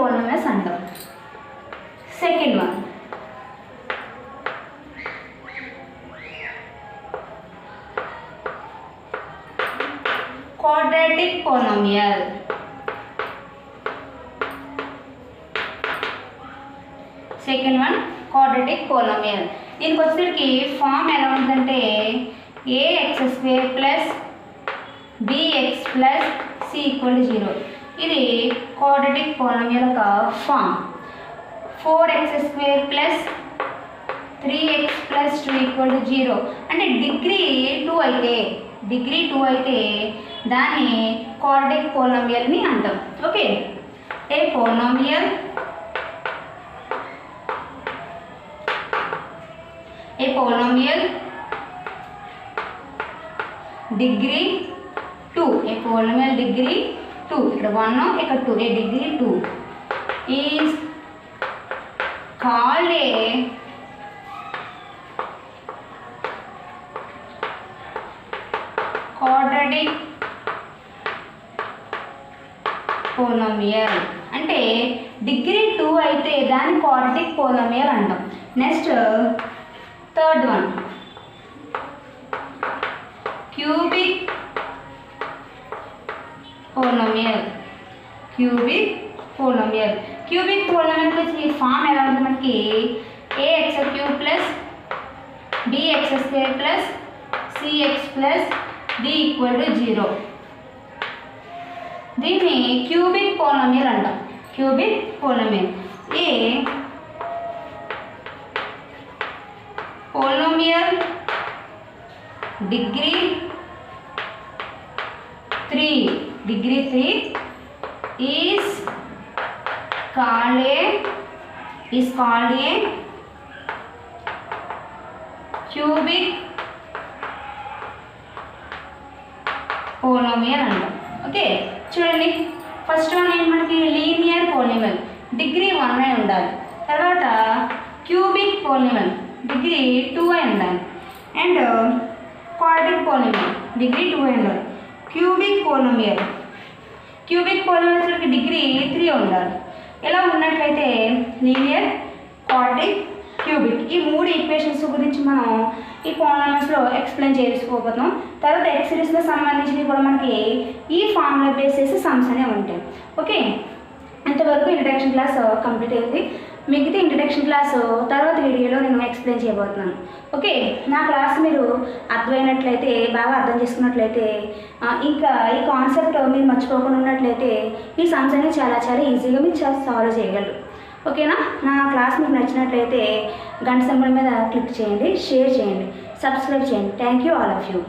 Polynomials అంటాం. Second one quadratic polynomial. Second one quadratic polynomial. దీనికి వచ్చేసరికి ఫామ్ ఎలా ఉంటుందంటే ax² plus bx plus c = 0. ఇది క్వాడ్రాటిక్ పోలినామియల్ యొక్క form. 4x² plus 3x plus 2 = 0. అంటే డిగ్రీ 2 అయితే దాన్ని క్వాడ్రాటిక్ పోలినామియల్ని అంటాం. Okay, a polynomial degree 2, a polynomial degree 2, ఇక్కడ 1 ఇక్కడ 2, a degree 2 is called a quadratic polynomial. అంటే డిగ్రీ 2 అయితే దాన్ని క్వాడ్రాటిక్ పోలినామియల్ అంటాం. Next third one cubic polynomial. Cubic polynomial వచ్చి ఫామ్ ఎలా ఉంటుంది మనకి ax³ plus bx² plus cx plus d = 0. దీన్ని క్యూబిక్ పోలినామియల్ అంటాం. Cubic polynomial a polynomial degree 3 is called a cubic polynomial అంటాం. ఓకే, చూడండి ఫస్ట్ వన్ ఏంటి మనకి లీనియర్ పోలినామియల్ డిగ్రీ 1 అయి ఉండాలి. తర్వాత క్యూబిక్ పోలినామియల్ డిగ్రీ 2 అయి ఉండాలి. అండ్ క్వాడ్రాటిక్ పోలినామియల్ డిగ్రీ 2 అయి ఉండాలి. క్యూబిక్ పోలినామియల్ డిగ్రీ 3 ఉండాలి. ఇలా ఉన్నట్లయితే లీనియర్, క్వాడ్రాటిక్, క్యూబిక్ ఈ 3 ఈక్వేషన్స్ గురించి మనం ఈ పోలినామియల్స్లో ఎక్స్ప్లెయిన్ చేసుకోబోతున్నాం. తర్వాత ఎక్స్ సిరీస్లో సంబంధించినవి కూడా మనకి ఈ ఫార్ములా బేస్ చేసి సమ్స్ అనేవి ఉంటాయి. ఓకే, ఇంతవరకు ఇంట్రడక్షన్ క్లాస్ కంప్లీట్ అయింది. మిగతా ఇంట్రడక్షన్ క్లాసు తర్వాత వీడియోలో నేను ఎక్స్ప్లెయిన్ చేయబోతున్నాను. ఓకే, నా క్లాస్ మీరు అర్థమైనట్లయితే, బాగా అర్థం చేసుకున్నట్లయితే, ఇంకా ఈ కాన్సెప్ట్ మీరు మర్చిపోకుండా ఉన్నట్లయితే ఈ సమ్స్ అనేవి చాలా ఈజీగా మీరు సాల్వ్ చేయగలరు. ఓకేనా? నా క్లాస్ మీకు నచ్చినట్లయితే గంట సింబల్ మీద క్లిక్ చేయండి, షేర్ చేయండి, సబ్స్క్రైబ్ చేయండి. Thank you all of you.